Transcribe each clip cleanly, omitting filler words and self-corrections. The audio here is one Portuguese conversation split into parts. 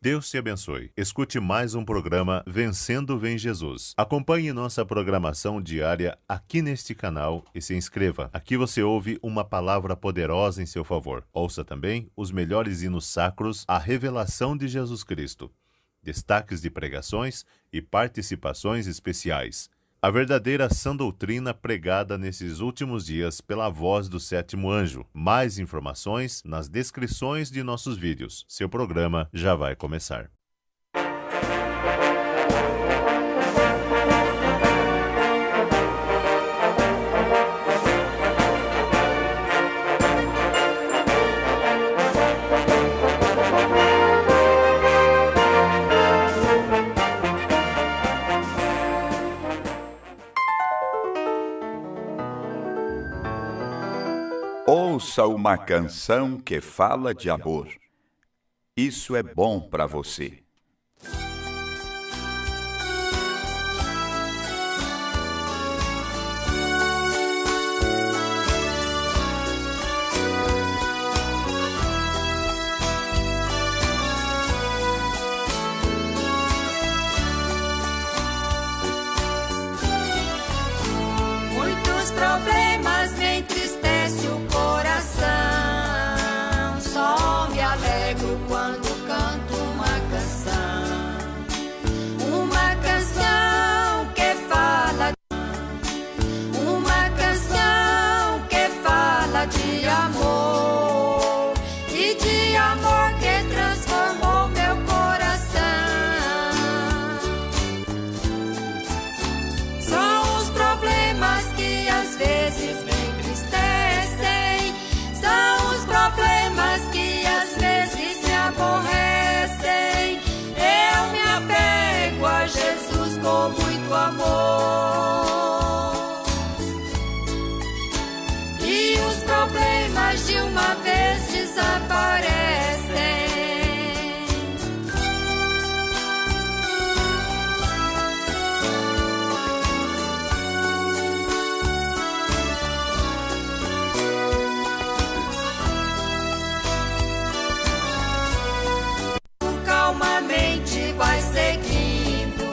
Deus te abençoe. Escute mais um programa Vencendo Vem Jesus. Acompanhe nossa programação diária aqui neste canal e se inscreva. Aqui você ouve uma palavra poderosa em seu favor. Ouça também os melhores hinos sacros, a revelação de Jesus Cristo, destaques de pregações e participações especiais. A verdadeira sã doutrina pregada nesses últimos dias pela voz do sétimo anjo. Mais informações nas descrições de nossos vídeos. Seu programa já vai começar. Ouça uma canção que fala de amor. Isso é bom para você. Muitos problemas me entristecem o coração. Só me alegro quando canto uma canção que fala de amor e de amor que transformou meu coração. São os problemas que às vezes me entristecem, são os problemas que às vezes me aborrecem. Eu me apego a Jesus com muito amor, e os problemas de uma vez desaparecem. Calmamente vai seguindo,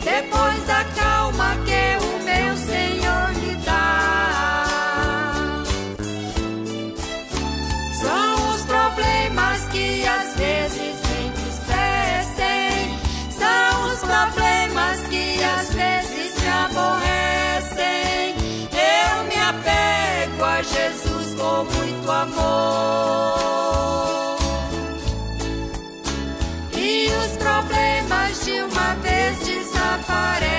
depois da calma que o meu Senhor lhe dá. São os problemas que às vezes me entristecem, são os problemas que às vezes me aborrecem. Eu me apego a Jesus com muito amor, e os problemas de uma vez desaparecem.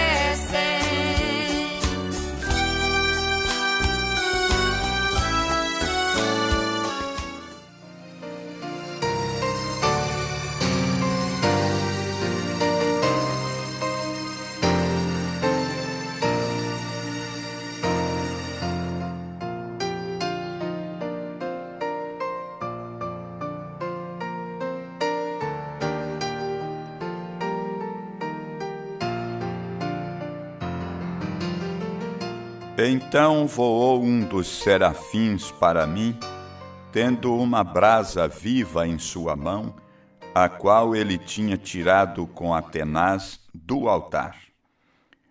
Então voou um dos serafins para mim, tendo uma brasa viva em sua mão, a qual ele tinha tirado com a tenaz do altar.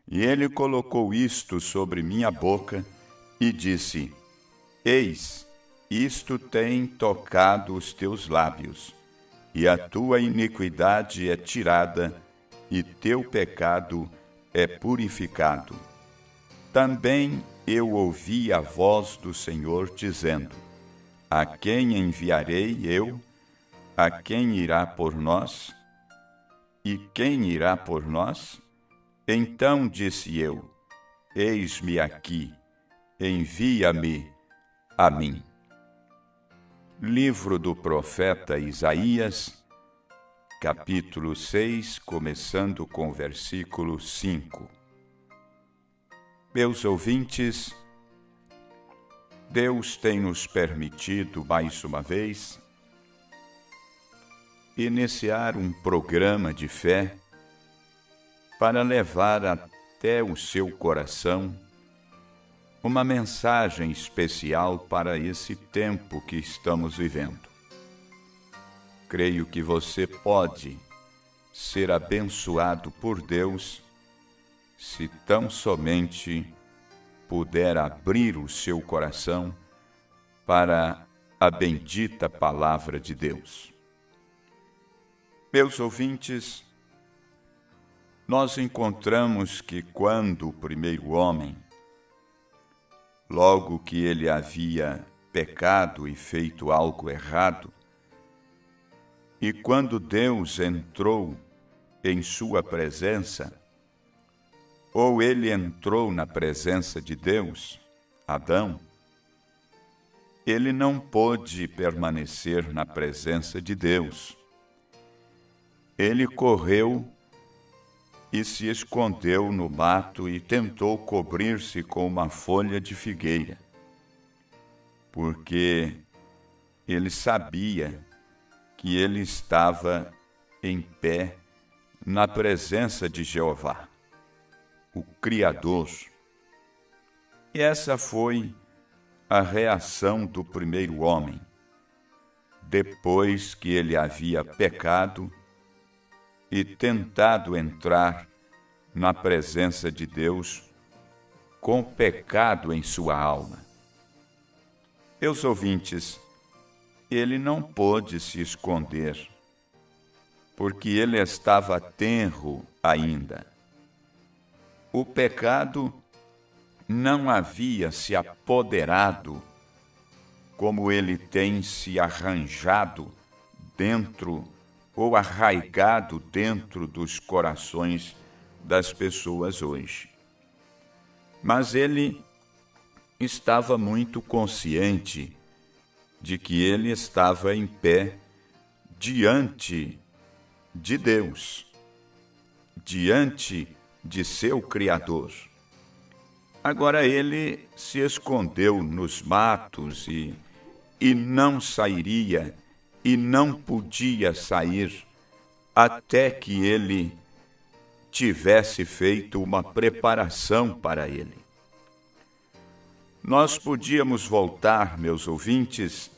E ele colocou isto sobre minha boca e disse: Eis, isto tem tocado os teus lábios, e a tua iniquidade é tirada, e teu pecado é purificado. Também eu ouvi a voz do Senhor dizendo: A quem enviarei eu? A quem irá por nós? E quem irá por nós? Então disse eu: Eis-me aqui, envia-me a mim. Livro do profeta Isaías, capítulo 6, começando com o versículo 5. Meus ouvintes, Deus tem nos permitido, mais uma vez, iniciar um programa de fé para levar até o seu coração uma mensagem especial para esse tempo que estamos vivendo. creio que você pode ser abençoado por Deus se tão somente puder abrir o seu coração para a bendita palavra de Deus. Meus ouvintes, nós encontramos que quando o primeiro homem, logo que ele havia pecado e feito algo errado, e quando Deus entrou em sua presença, ou ele entrou na presença de Deus, Adão, ele não pôde permanecer na presença de Deus. Ele correu e se escondeu no mato e tentou cobrir-se com uma folha de figueira, porque ele sabia que ele estava em pé na presença de Jeová, o Criador. E essa foi a reação do primeiro homem, depois que ele havia pecado e tentado entrar na presença de Deus com pecado em sua alma. Meus ouvintes, ele não pôde se esconder, porque ele estava tenro ainda. O pecado não havia se apoderado como ele tem se arranjado dentro ou arraigado dentro dos corações das pessoas hoje. Mas ele estava muito consciente de que ele estava em pé diante de Deus, diante de seu Criador. Agora ele se escondeu nos matos e não sairia e não podia sair até que ele tivesse feito uma preparação para ele. Nós podíamos voltar, meus ouvintes,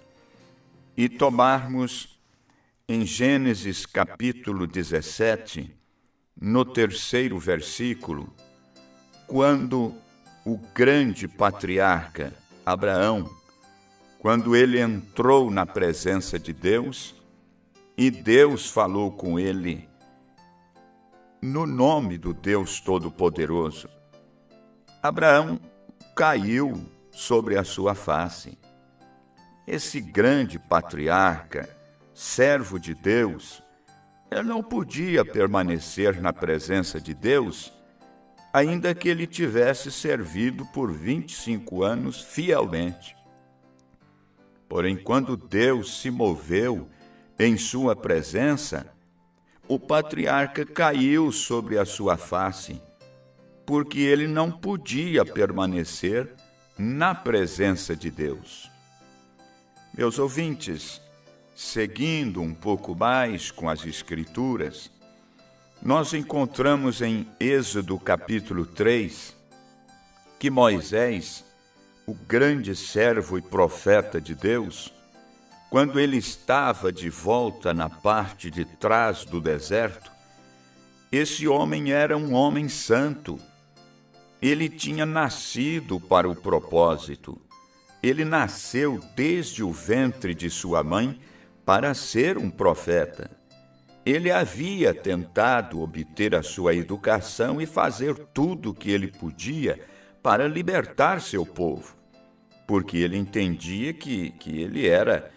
e tomarmos em Gênesis capítulo 17, no 3º versículo, quando o grande patriarca Abraão, quando ele entrou na presença de Deus, e Deus falou com ele no nome do Deus Todo-Poderoso, Abraão caiu sobre a sua face. Esse grande patriarca, servo de Deus, ele não podia permanecer na presença de Deus, ainda que ele tivesse servido por 25 anos fielmente. Porém, quando Deus se moveu em sua presença, o patriarca caiu sobre a sua face, porque ele não podia permanecer na presença de Deus. Meus ouvintes, seguindo um pouco mais com as Escrituras, nós encontramos em Êxodo capítulo 3 que Moisés, o grande servo e profeta de Deus, quando ele estava de volta na parte de trás do deserto, esse homem era um homem santo. Ele tinha nascido para o propósito. Ele nasceu desde o ventre de sua mãe para ser um profeta. Ele havia tentado obter a sua educação e fazer tudo o que ele podia para libertar seu povo, porque ele entendia que ele era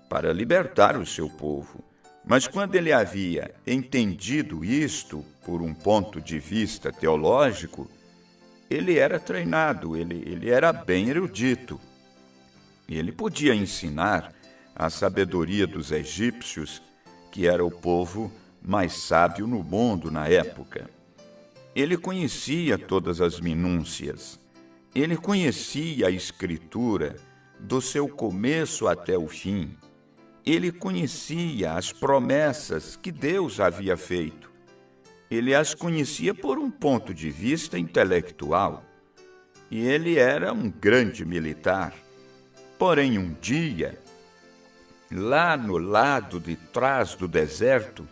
para libertar o seu povo. Mas quando ele havia entendido isto por um ponto de vista teológico, ele era treinado, ele era bem erudito. Ele podia ensinar a sabedoria dos egípcios, que era o povo mais sábio no mundo na época. Ele conhecia todas as minúcias. Ele conhecia a Escritura do seu começo até o fim. Ele conhecia as promessas que Deus havia feito. Ele as conhecia por um ponto de vista intelectual. E ele era um grande militar. Porém, um dia, lá no lado de trás do deserto,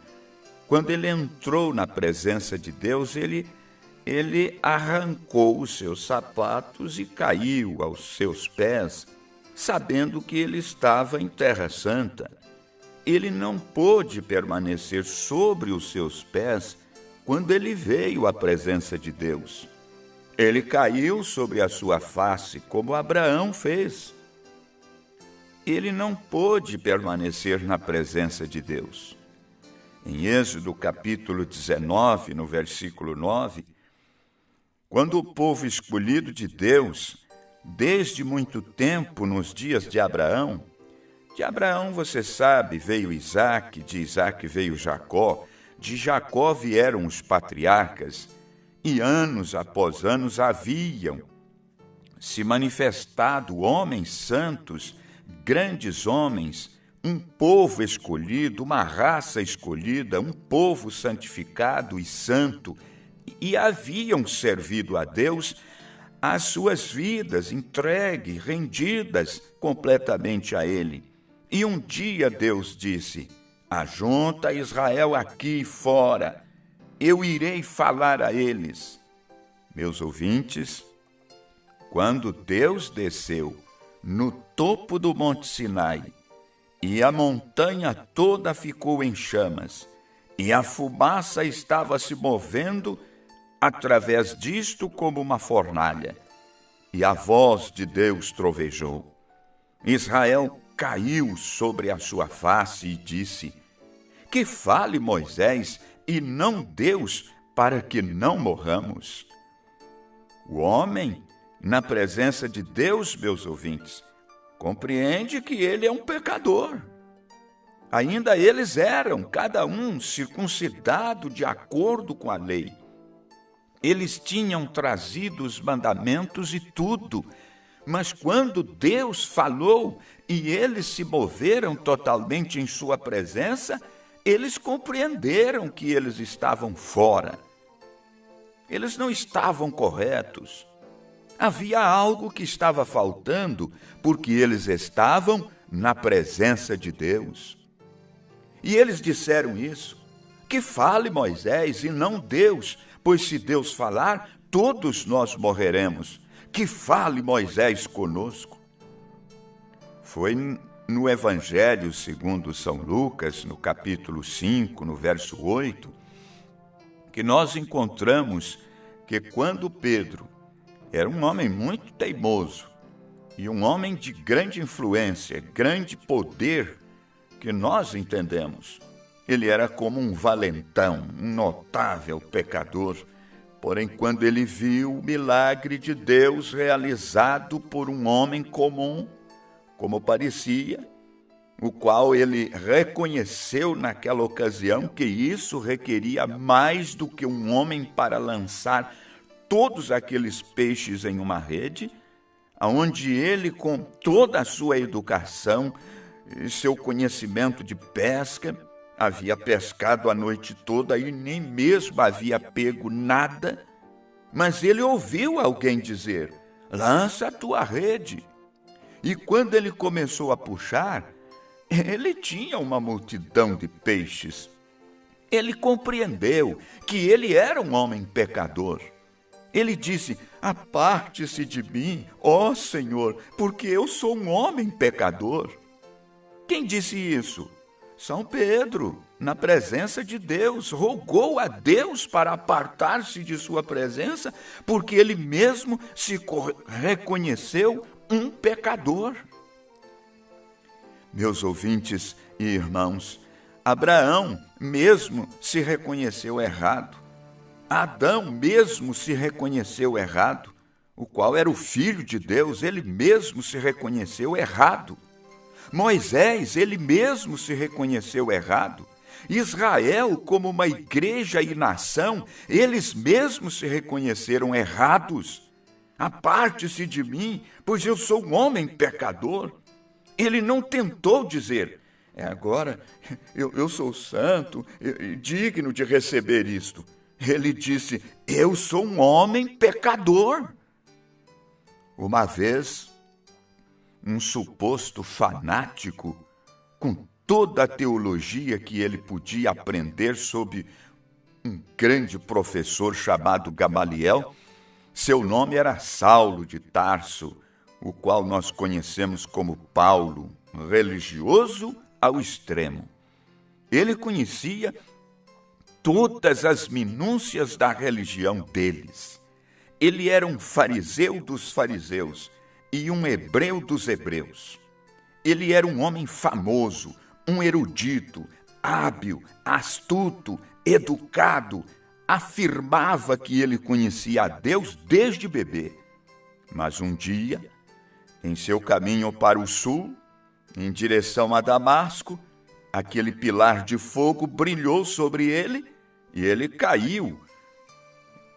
quando ele entrou na presença de Deus, ele arrancou os seus sapatos e caiu aos seus pés, sabendo que ele estava em Terra Santa. Ele não pôde permanecer sobre os seus pés quando ele veio à presença de Deus. Ele caiu sobre a sua face, como Abraão fez. Ele não pôde permanecer na presença de Deus. Em Êxodo capítulo 19, no versículo 9, quando o povo escolhido de Deus, desde muito tempo nos dias de Abraão você sabe, veio Isaque, de Isaque veio Jacó, de Jacó vieram os patriarcas, e anos após anos haviam se manifestado homens santos, grandes homens, um povo escolhido, uma raça escolhida, um povo santificado e santo, e haviam servido a Deus as suas vidas entregues, rendidas completamente a Ele. E um dia Deus disse: ajunta Israel aqui fora, eu irei falar a eles. Meus ouvintes, quando Deus desceu no topo do Monte Sinai, e a montanha toda ficou em chamas, e a fumaça estava se movendo através disto como uma fornalha, e a voz de Deus trovejou. Israel caiu sobre a sua face e disse: que fale Moisés e não Deus, para que não morramos. O homem, na presença de Deus, meus ouvintes, compreende que ele é um pecador. Ainda eles eram, cada um, circuncidado de acordo com a lei. Eles tinham trazido os mandamentos e tudo, mas quando Deus falou e eles se moveram totalmente em sua presença, eles compreenderam que eles estavam fora. Eles não estavam corretos. Havia algo que estava faltando, porque eles estavam na presença de Deus. E eles disseram isso: que fale Moisés e não Deus, pois se Deus falar, todos nós morreremos. Que fale Moisés conosco. Foi no Evangelho segundo São Lucas, no capítulo 5, no verso 8, que nós encontramos que quando Pedro era um homem muito teimoso e um homem de grande influência, grande poder, que nós entendemos, ele era como um valentão, um notável pecador. Porém, quando ele viu o milagre de Deus realizado por um homem comum, como parecia, o qual ele reconheceu naquela ocasião que isso requeria mais do que um homem para lançar todos aqueles peixes em uma rede, onde ele, com toda a sua educação e seu conhecimento de pesca, havia pescado a noite toda e nem mesmo havia pego nada, mas ele ouviu alguém dizer: lança a tua rede. E quando ele começou a puxar, ele tinha uma multidão de peixes. Ele compreendeu que ele era um homem pecador. Ele disse: aparte-se de mim, ó Senhor, porque eu sou um homem pecador. Quem disse isso? São Pedro, na presença de Deus, rogou a Deus para apartar-se de sua presença, porque ele mesmo se reconheceu um pecador. Meus ouvintes e irmãos, Abraão mesmo se reconheceu errado. Adão mesmo se reconheceu errado, o qual era o filho de Deus, ele mesmo se reconheceu errado. Moisés, ele mesmo se reconheceu errado. Israel, como uma igreja e nação, eles mesmos se reconheceram errados. Aparte-se de mim, pois eu sou um homem pecador. Ele não tentou dizer: agora eu sou santo e digno de receber isto. Ele disse: eu sou um homem pecador. Uma vez, um suposto fanático com toda a teologia que ele podia aprender sob um grande professor chamado Gamaliel. Seu nome era Saulo de Tarso, o qual nós conhecemos como Paulo, religioso ao extremo. Ele conhecia todas as minúcias da religião deles. Ele era um fariseu dos fariseus e um hebreu dos hebreus. Ele era um homem famoso, um erudito, hábil, astuto, educado. Afirmava que ele conhecia a Deus desde bebê. Mas um dia, em seu caminho para o sul, em direção a Damasco, aquele pilar de fogo brilhou sobre ele e ele caiu.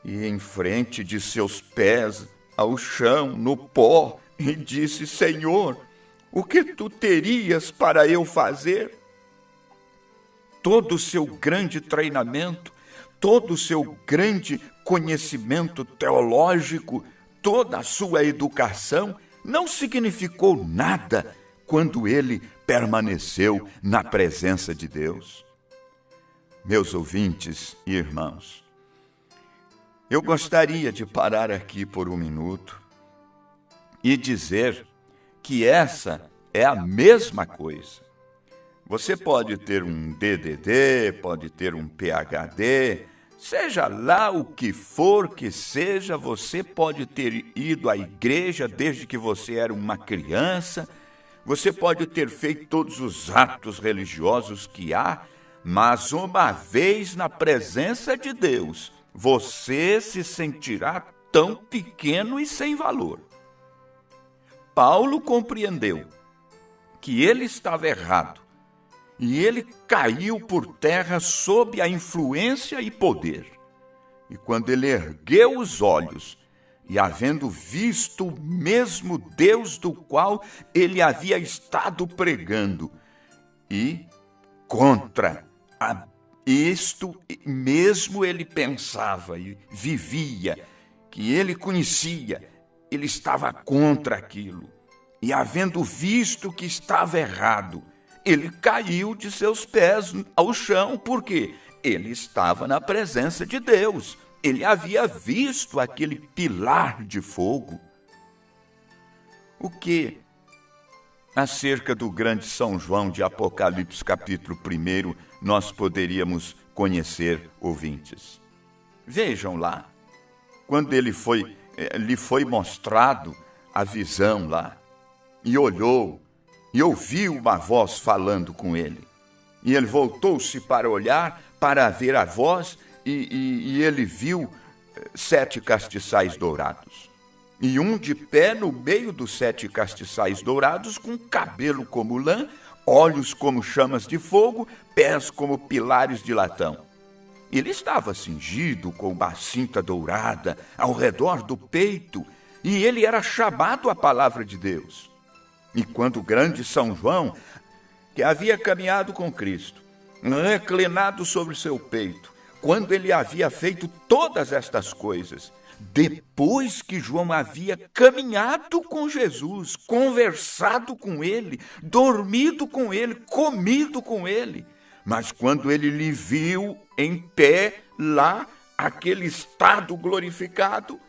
E em frente de seus pés, ao chão, no pó, e disse: Senhor, o que tu terias para eu fazer? Todo o seu grande treinamento, todo o seu grande conhecimento teológico, toda a sua educação não significou nada quando ele permaneceu na presença de Deus. Meus ouvintes e irmãos, eu gostaria de parar aqui por um minuto e dizer que essa é a mesma coisa. Você pode ter um DDD, pode ter um PhD, seja lá o que for que seja, você pode ter ido à igreja desde que você era uma criança, você pode ter feito todos os atos religiosos que há, mas uma vez na presença de Deus, você se sentirá tão pequeno e sem valor. Paulo compreendeu que ele estava errado e ele caiu por terra sob a influência e poder. E quando ele ergueu os olhos e, havendo visto o mesmo Deus do qual ele havia estado pregando, e contra isto mesmo ele pensava e vivia, que ele conhecia, ele estava contra aquilo. E havendo visto que estava errado, ele caiu de seus pés ao chão, porque ele estava na presença de Deus. Ele havia visto aquele pilar de fogo. O que acerca do grande São João de Apocalipse, capítulo 1, nós poderíamos conhecer, ouvintes? Vejam lá, quando lhe foi mostrado a visão lá, e olhou, e ouviu uma voz falando com ele. E ele voltou-se para olhar, para ver a voz, e ele viu 7 castiçais dourados. E um de pé no meio dos 7 castiçais dourados, com cabelo como lã, olhos como chamas de fogo, pés como pilares de latão. Ele estava cingido com uma cinta dourada ao redor do peito, e ele era chamado à palavra de Deus. E quando o grande São João, que havia caminhado com Cristo, reclinado sobre seu peito, quando ele havia feito todas estas coisas, depois que João havia caminhado com Jesus, conversado com ele, dormido com ele, comido com ele, mas quando ele lhe viu em pé lá, aquele estado glorificado,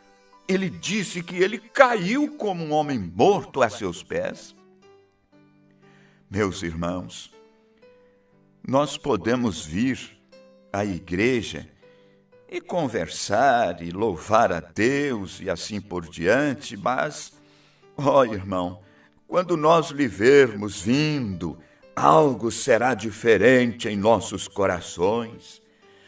ele disse que ele caiu como um homem morto a seus pés. Meus irmãos, nós podemos vir à igreja e conversar e louvar a Deus e assim por diante, mas, irmão, quando nós lhe vermos vindo, algo será diferente em nossos corações.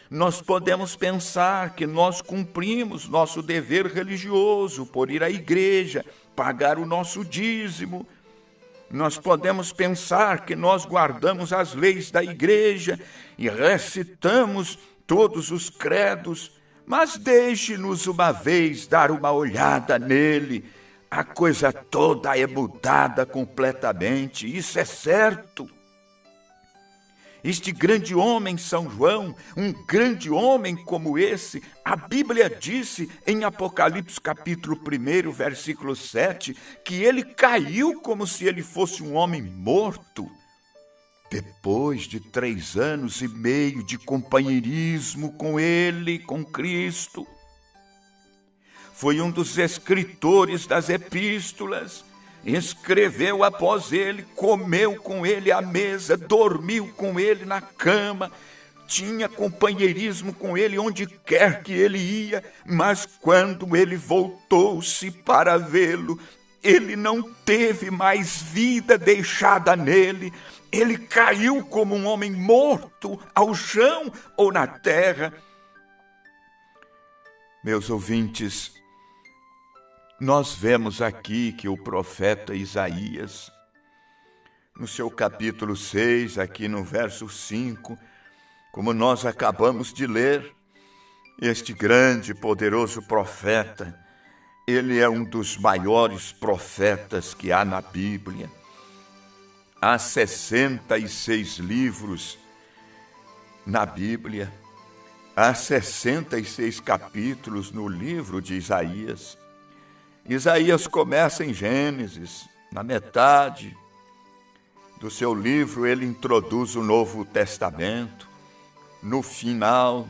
Nós podemos pensar que nós cumprimos nosso dever religioso por ir à igreja, pagar o nosso dízimo. Nós podemos pensar que nós guardamos as leis da igreja e recitamos todos os credos, mas deixe-nos uma vez dar uma olhada nele. A coisa toda é mudada completamente, isso é certo. Este grande homem, São João, um grande homem como esse, a Bíblia disse em Apocalipse capítulo 1, versículo 7, que ele caiu como se ele fosse um homem morto. Depois de 3 anos e meio de companheirismo com ele, com Cristo, foi um dos escritores das epístolas, escreveu após ele, comeu com ele à mesa, dormiu com ele na cama, tinha companheirismo com ele onde quer que ele ia, mas quando ele voltou-se para vê-lo, ele não teve mais vida deixada nele, ele caiu como um homem morto ao chão ou na terra. Meus ouvintes, nós vemos aqui que o profeta Isaías, no seu capítulo 6, aqui no verso 5, como nós acabamos de ler, este grande e poderoso profeta, ele é um dos maiores profetas que há na Bíblia. Há 66 livros na Bíblia, há 66 capítulos no livro de Isaías. Isaías começa em Gênesis, na metade do seu livro ele introduz o Novo Testamento, no final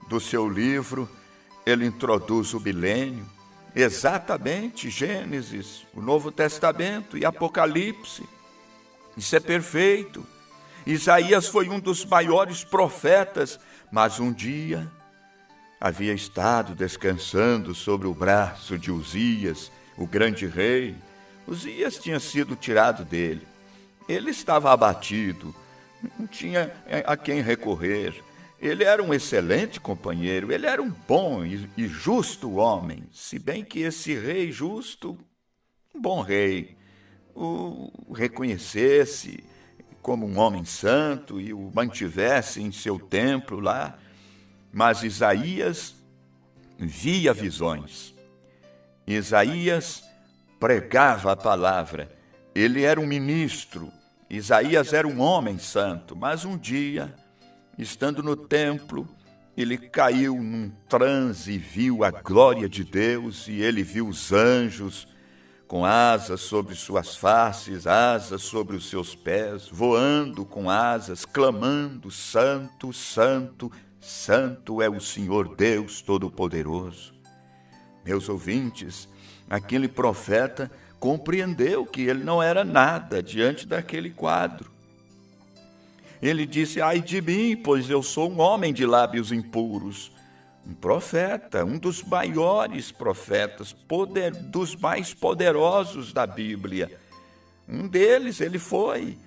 do seu livro ele introduz o milênio, exatamente Gênesis, o Novo Testamento e Apocalipse. Isso é perfeito. Isaías foi um dos maiores profetas, mas um dia havia estado descansando sobre o braço de Uzias, o grande rei. Uzias tinha sido tirado dele. Ele estava abatido, não tinha a quem recorrer. Ele era um excelente companheiro, ele era um bom e justo homem, se bem que esse rei justo, um bom rei, o reconhecesse como um homem santo e o mantivesse em seu templo lá. Mas Isaías via visões. Isaías pregava a palavra. Ele era um ministro. Isaías era um homem santo. Mas um dia, estando no templo, ele caiu num transe e viu a glória de Deus, e ele viu os anjos com asas sobre suas faces, asas sobre os seus pés, voando com asas, clamando: Santo, Santo, Santo é o Senhor Deus Todo-Poderoso. Meus ouvintes, aquele profeta compreendeu que ele não era nada diante daquele quadro. Ele disse: ai de mim, pois eu sou um homem de lábios impuros. Um profeta, um dos maiores profetas, dos mais poderosos da Bíblia. Um deles ele foi.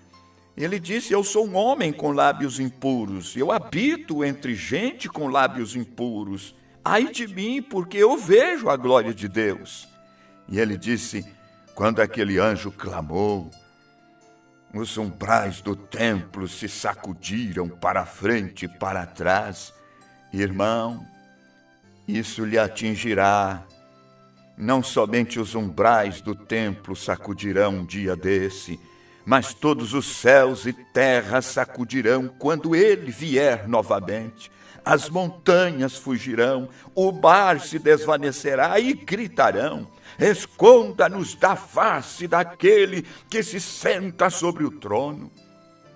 Ele disse: eu sou um homem com lábios impuros, eu habito entre gente com lábios impuros. Ai de mim, porque eu vejo a glória de Deus. E ele disse: quando aquele anjo clamou, os umbrais do templo se sacudiram para frente e para trás. Irmão, isso lhe atingirá. Não somente os umbrais do templo sacudirão um dia desse, mas todos os céus e terra sacudirão quando ele vier novamente. As montanhas fugirão, o mar se desvanecerá e gritarão: esconda-nos da face daquele que se senta sobre o trono.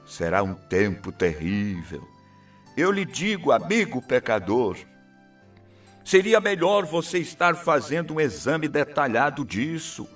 Será um tempo terrível. Eu lhe digo, amigo pecador, seria melhor você estar fazendo um exame detalhado disso.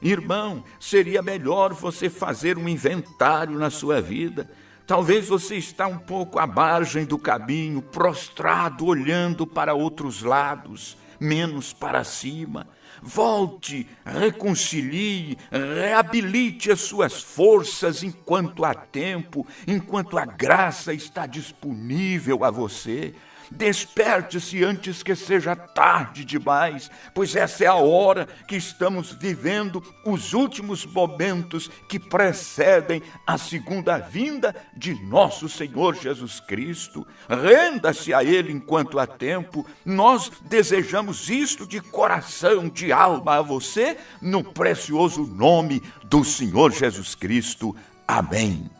Irmão, seria melhor você fazer um inventário na sua vida. Talvez você está um pouco à margem do caminho, prostrado, olhando para outros lados, menos para cima. Volte, reconcilie, reabilite as suas forças enquanto há tempo, enquanto a graça está disponível a você. Desperte-se antes que seja tarde demais, pois essa é a hora que estamos vivendo, os últimos momentos que precedem a segunda vinda de nosso Senhor Jesus Cristo. Renda-se a Ele enquanto há tempo. Nós desejamos isto de coração, de alma a você, no precioso nome do Senhor Jesus Cristo. Amém.